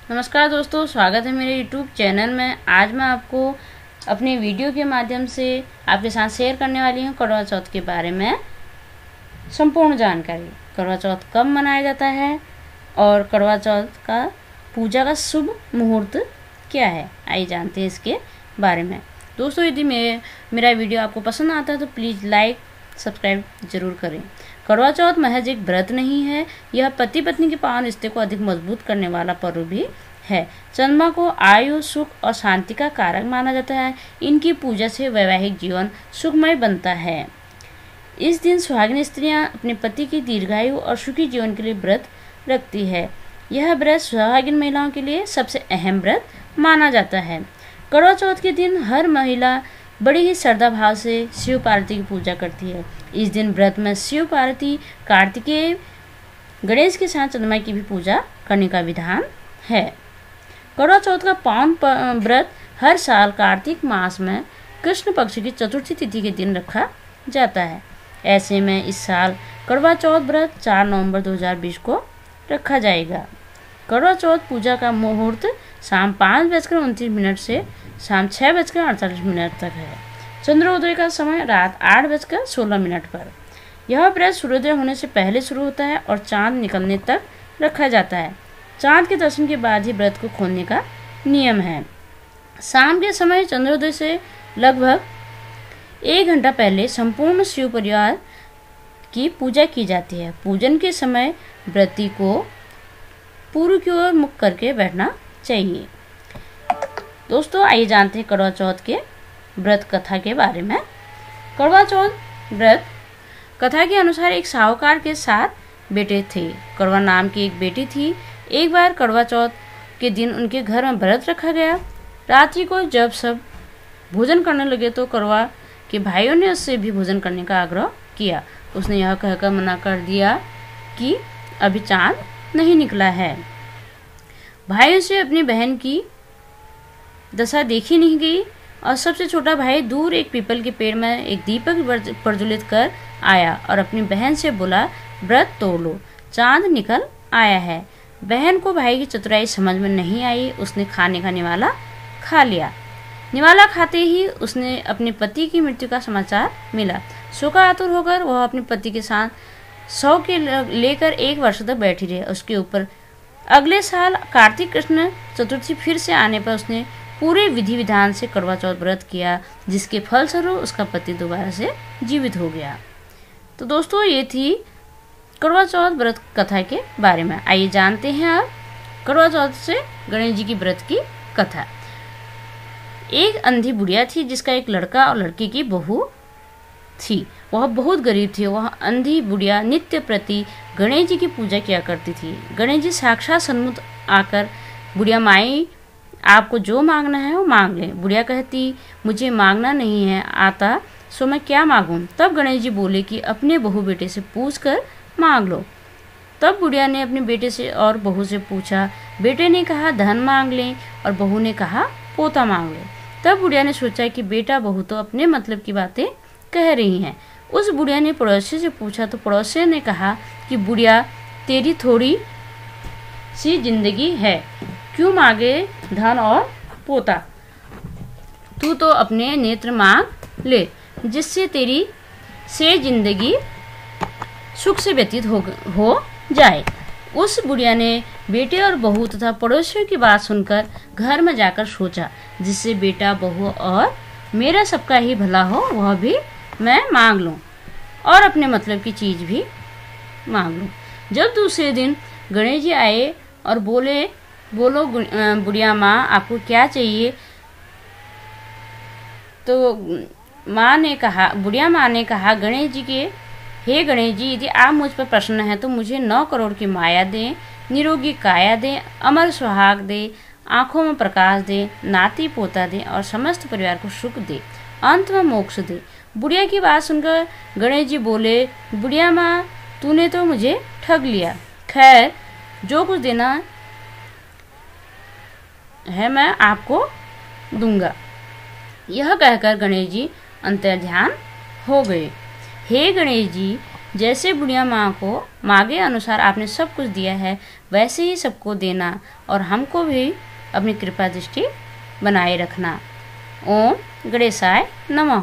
नमस्कार दोस्तों, स्वागत है मेरे YouTube चैनल में। आज मैं आपको अपने वीडियो के माध्यम से आपके साथ शेयर करने वाली हूँ करवा चौथ के बारे में संपूर्ण जानकारी। करवा चौथ कब मनाया जाता है और करवा चौथ का पूजा का शुभ मुहूर्त क्या है, आइए जानते हैं इसके बारे में। दोस्तों, यदि मेरा वीडियो आपको पसंद आता है तो प्लीज़ लाइक सब्सक्राइब जरूर करें। करवा चौथ महज एक व्रत नहीं है, यह पति पत्नी के पावन रिश्ते को अधिक मजबूत करने वाला पर्व भी है। चंद्रमा को आयु, सुख और शांति का कारक माना जाता है। इनकी पूजा से वैवाहिक जीवन सुखमय बनता है। इस दिन सुहागिन स्त्रियां अपने पति की दीर्घायु और सुखी जीवन के लिए व्रत रखती है। यह व्रत सुहागिन महिलाओं के लिए सबसे अहम व्रत माना जाता है। करवा चौथ के दिन हर महिला बड़ी ही श्रद्धा भाव से शिव पार्वती की पूजा करती है। इस दिन व्रत में शिव पार्वती, कार्तिकेय, गणेश के साथ चंद्रमा की भी पूजा करने का विधान है। करवा चौथ का पावन व्रत हर साल कार्तिक मास में कृष्ण पक्ष की चतुर्थी तिथि के दिन रखा जाता है। ऐसे में इस साल करवा चौथ व्रत 4 नवंबर 2020 को रखा जाएगा। करवा चौथ पूजा का मुहूर्त शाम 5:29 से शाम 6:48 तक है। चंद्रोदय का समय रात 8:16 पर। यह व्रत सूर्योदय होने से पहले शुरू होता है और चांद निकलने तक रखा जाता है। चांद के दर्शन के बाद ही व्रत को खोलने का नियम है। शाम के समय चंद्रोदय से लगभग 1 घंटा पहले संपूर्ण शिव परिवार की पूजा की जाती है। पूजन के समय व्रती को पूर्व की ओर मुख करके बैठना चाहिए। दोस्तों, आइए जानते हैं करवा चौथ के व्रत कथा के बारे में। करवा चौथ व्रत कथा के अनुसार एक साहूकार के 7 बेटे थे। करवा नाम की एक बेटी थी। एक बार करवा चौथ के दिन उनके घर में व्रत रखा गया। रात्रि को जब सब भोजन करने लगे तो करवा के भाइयों ने उससे भी भोजन करने का आग्रह किया। उसने यह कहकर मना कर दिया कि अभी चांद नहीं निकला है। भाइयों से अपनी बहन की दशा देखी नहीं गई और सबसे छोटा भाई दूर एक पीपल के पेड़ में एक दीपक प्रज्वलित कर आया और अपनी बहन से बोला, व्रत तोड़ लो, चांद निकल आया है। बहन को भाई की चतुराई समझ में नहीं आई। उसने खाने का निवाला खा लिया। निवाला खाते ही उसने अपने पति की मृत्यु का समाचार मिला। शोकातुर होकर वह अपने पति के साथ शव के लेकर 1 वर्ष तक बैठी रही। उसके ऊपर अगले साल कार्तिक कृष्ण चतुर्थी फिर से आने पर उसने पूरे विधि विधान से करवा चौथ व्रत किया, जिसके फलस्वरूप उसका पति दोबारा से जीवित हो गया। तो दोस्तों, ये थी करवा चौथ व्रत कथा के बारे में। आइए जानते हैं अब करवा चौथ से गणेश जी की व्रत की कथा। एक अंधी बुढ़िया थी जिसका एक लड़का और लड़की की बहू थी। वह बहुत गरीब थी। वह अंधी बुढ़िया नित्य प्रति गणेश जी की पूजा किया करती थी। गणेश जी साक्षात सन्मुख आकर, बुढ़िया माई, आपको जो मांगना है वो मांग ले। बुढ़िया कहती, मुझे मांगना नहीं है आता, सो मैं क्या मांगूं। तब गणेश जी बोले कि अपने बहू बेटे से पूछ कर मांग लो। तब बुढ़िया ने अपने बेटे से और बहू से पूछा। बेटे ने कहा धन मांग ले और बहू ने कहा पोता मांग ले। तब बुढ़िया ने सोचा कि बेटा बहू तो अपने मतलब की बातें कह रही हैं। उस बुढ़िया ने पड़ोसी से पूछा तो पड़ोसी ने कहा कि बुढ़िया, तेरी थोड़ी सी जिंदगी है, क्यों मांगे धन और पोता, तू तो अपने नेत्र मांग ले, जिससे तेरी से जिंदगी सुख से व्यतीत हो जाए। उस बुढ़िया ने बेटे और बहू तथा पड़ोसियों की बात सुनकर घर में जाकर सोचा, जिससे बेटा बहू और मेरा सबका ही भला हो, वह भी मैं मांग लूं और अपने मतलब की चीज भी मांग लूं। जब दूसरे दिन गणेश जी आए और बोलो बुढ़िया माँ, आपको क्या चाहिए। तो बुढ़िया माँ ने कहा, गणेश जी के, हे गणेश जी, यदि आप मुझ पर प्रसन्न हैं तो मुझे 9 करोड़ की माया दें, निरोगी काया दें, अमर सुहाग दे, आंखों में प्रकाश दे, नाती पोता दे और समस्त परिवार को सुख दे, अंत में मोक्ष दे। बुढ़िया की बात सुनकर गणेश जी बोले, बुढ़िया माँ, तूने तो मुझे ठग लिया। खैर, जो कुछ देना है मैं आपको दूंगा। यह कहकर गणेश जी अंतर्ध्यान हो गए। हे गणेश जी, जैसे बुढ़िया माँ को मांगे अनुसार आपने सब कुछ दिया है, वैसे ही सबको देना और हमको भी अपनी कृपा दृष्टि बनाए रखना। ओम गणेशाय नमः।